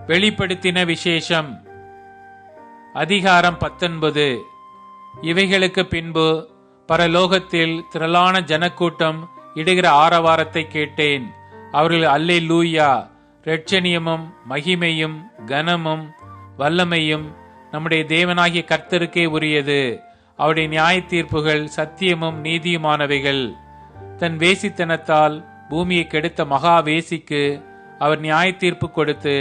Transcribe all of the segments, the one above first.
வெளிப்படுத்தின விசேஷம். அதிகாரம் 19. இவைகளுக்கு பின்பு பரலோகத்தில் திரளான ஜனக்கூட்டம் இடுகிற ஆரவாரத்தை கேட்டேன். அவர்கள் அல்லேலூயா, இரட்சணியமும் மகிமையும் கனமும் வல்லமையும் நம்முடைய தேவனாகிய கர்த்தருக்கே உரியது. அவருடைய நியாய தீர்ப்புகள் சத்தியமும் நீதியுமானவைகள். தன் வேசித்தனத்தால் பூமியை கெடுத்த மகா வேசிக்கு அவர் நியாய தீர்ப்பு கொடுத்து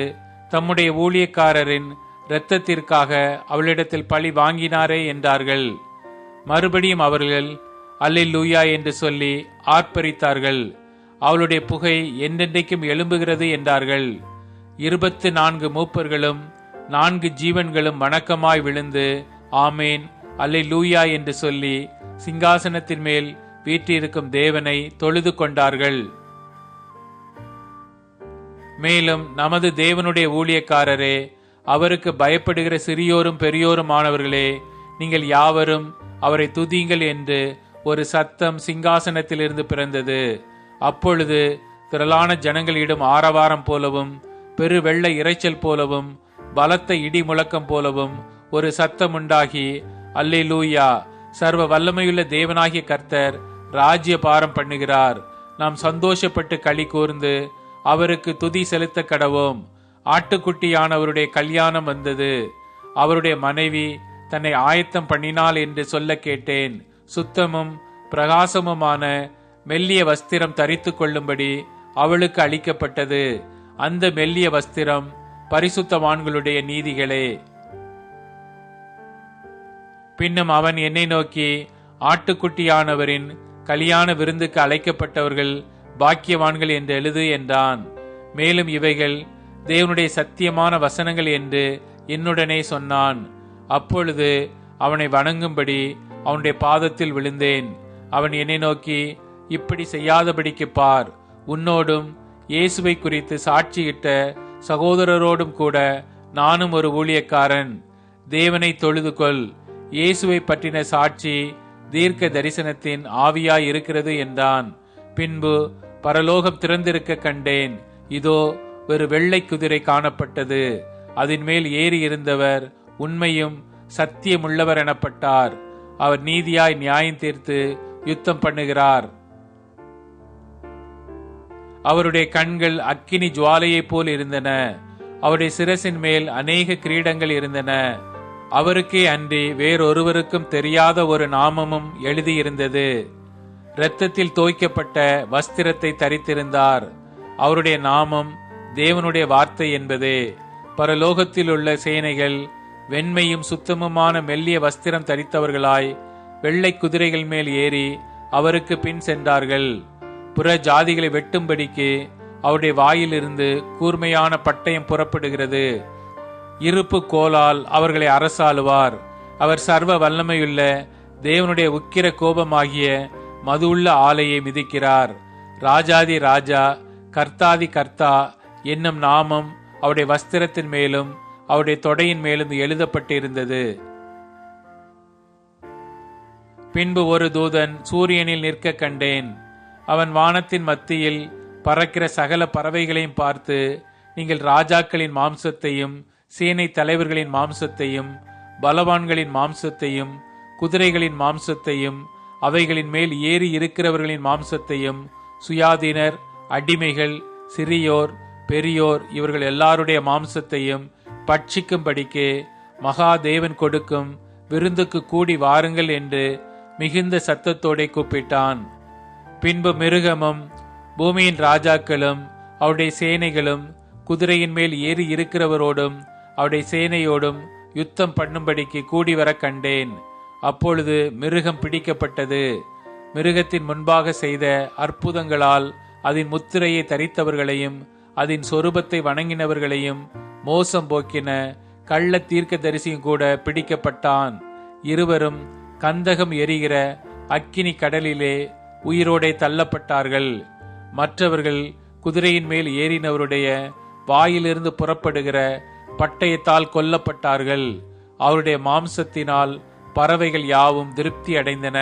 தம்முடைய ஊழியக்காரரின் இரத்தத்திற்காக அவளிடத்தில் பழி வாங்கினாரே என்றார்கள். மறுபடியும் அவர்கள் அல்லேலூயா என்று சொல்லி ஆர்ப்பரித்தார்கள். அவளுடைய புகை என்றென்றைக்கும் எழும்புகிறது என்றார்கள். 24 மூப்பர்களும் 4 ஜீவன்களும் வணக்கமாய் விழுந்து ஆமேன் அல்லேலூயா என்று சொல்லி சிங்காசனத்தின் மேல் வீற்றிருக்கும் தேவனை தொழுது கொண்டார்கள். மேலும் நமது தேவனுடைய ஊழியக்காரரே, அவருக்கு பயப்படுகிற சிறியோரும் பெரியோருமானவர்களே, நீங்கள் யாவரும் அவரை துதியுங்கள் என்று ஒரு சத்தம் சிங்காசனத்திலிருந்து பிறந்தது. அப்பொழுது திரளான ஜனங்களிடம் ஆரவாரம் போலவும் பெரு வெள்ள இரைச்சல் போலவும் பலத்த இடி முழக்கம் போலவும் ஒரு சத்தம் உண்டாகி, அல்லேலூயா, சர்வ வல்லமையுள்ள தேவனாகிய கர்த்தர் ராஜ்ய பாரம் பண்ணுகிறார். நாம் சந்தோஷப்பட்டு களி கூர்ந்து அவருக்கு துதி செலுத்த கடவோம். ஆட்டுக்குட்டியானவருடைய கல்யாணம் வந்தது. அவருடைய மனைவி தன்னை ஆயத்தம் பண்ணினாள் என்று சொல்ல கேட்டேன். சுத்தமும் பிரகாசமுமான மெல்லிய வஸ்திரம் தரித்து கொள்ளும்படி அவளுக்கு அளிக்கப்பட்டது. அந்த மெல்லிய வஸ்திரம் பரிசுத்தவான்களுடைய நீதிகளே. பின்னும் அவன் என்னை நோக்கி, ஆட்டுக்குட்டியானவரின் கல்யாண விருந்துக்கு அழைக்கப்பட்டவர்கள் பாக்கியவான்கள் என்று எழுது என்றான். மேலும் இவைகள் தேவனுடைய சத்தியமான வசனங்கள் என்று என்னுடனே சொன்னான். அப்பொழுது அவனை வணங்கும்படி அவனுடைய பாதத்தில் விழுந்தேன். அவன் என்னை நோக்கி, இப்படி செய்யாதபடிக்கு பார், உன்னோடும் இயேசுவை குறித்து சாட்சியிட்ட சகோதரரோடும் கூட நானும் ஒரு ஊழியக்காரன். தேவனை தொழுது கொள். இயேசுவை பற்றின சாட்சி தீர்க்க தரிசனத்தின் ஆவியாய் இருக்கிறது என்றான். பின்பு பரலோகம் திறந்திருக்க கண்டேன். இதோ ஒரு வெள்ளை குதிரை காணப்பட்டது. அதன் மேல் ஏறி இருந்தவர் உண்மையும் சத்தியமுள்ளவர் எனப்பட்டார். அவர் நீதியாய் நியாயம் தீர்த்து யுத்தம் பண்ணுகிறார். அவருடைய கண்கள் அக்கினி ஜுவாலையைப் போல் இருந்தன. அவருடைய சிரசின் மேல் அநேக கிரீடங்கள் இருந்தன. அவருக்கே அன்றி வேறொருவருக்கும் தெரியாத ஒரு நாமமும் எழுதியிருந்தது. இரத்தத்தில் தோய்க்கப்பட்ட வஸ்திரத்தை தரித்திருந்தார். அவருடைய நாமம் தேவனுடைய வார்த்தை என்பதே. பரலோகத்தில் உள்ள சேனைகள் வெண்மையும் சுத்தமுமான மெல்லிய வஸ்திரம் தரித்தவர்களாய் வெள்ளை குதிரைகள் மேல் ஏறி அவருக்கு பின் சென்றார்கள். புற ஜாதிகளை வெட்டும்படிக்கு அவருடைய வாயிலிருந்து கூர்மையான பட்டயம் புறப்படுகிறது. இருப்பு கோலால் அவர்களை அரசாளுவார். அவர் சர்வ வல்லமையுள்ள தேவனுடைய உக்கிர கோபமாகிய மதுவுள்ள ஆலையை மிதிக்கிறார். ராஜாதி ராஜா, கர்த்தாதி கர்த்தா என்னும் நாமம் அவருடைய வஸ்திரத்தின் மேலும் அவருடைய தொடையின் மேலும் எழுதப்பட்டிருந்தது. பின்பு ஒரு தூதன் சூரியனில் நிற்க கண்டேன். அவன் வானத்தின் மத்தியில் பறக்கிற சகல பறவைகளையும் பார்த்து, நீங்கள் ராஜாக்களின் மாம்சத்தையும் சேனை தலைவர்களின் மாம்சத்தையும் பலவான்களின் மாம்சத்தையும் குதிரைகளின் மாம்சத்தையும் அவைகளின் மேல் ஏறி இருக்கிறவர்களின் மாம்சத்தையும் சுயாதீனர், அடிமைகள், சிறியோர், பெரியோர் இவர்கள் எல்லாருடைய மாம்சத்தையும் பட்சிக்கும்படிக்கு மகாதேவன் கொடுக்கும் விருந்துக்கு கூடி வாருங்கள் என்று மிகுந்த சத்தத்தோടെ கூப்பிட்டான். பின்பு மிருகமும் பூமியின் ராஜாக்களும் அவருடைய சேனைகளும் குதிரையின் மேல் ஏறி இருக்கிறவரோடும் அவருடைய சேனையோடும் யுத்தம் பண்ணும்படிக்கு கூடி வர கண்டேன். அப்பொழுது மிருகம் பிடிக்கப்பட்டது. மிருகத்தின் முன்பாக செய்த அற்புதங்களால் அதன் முத்திரையை தரித்தவர்களையும் அதன் சொரூபத்தை வணங்கினவர்களையும் மோசம் போக்கின கள்ள தீர்க்கதரிசியும் கூட பிடிக்கப்பட்டான். இருவரும் கந்தகம் எரிகிற அக்கினி கடலிலே உயிரோடே தள்ளப்பட்டார்கள். மற்றவர்கள் குதிரையின் மேல் ஏறினவருடைய வாயிலிருந்து புறப்படுகிற பட்டயத்தால் கொல்லப்பட்டார்கள். அவருடைய மாம்சத்தினால் பறவைகள் யாவும் திருப்தி அடைந்தன.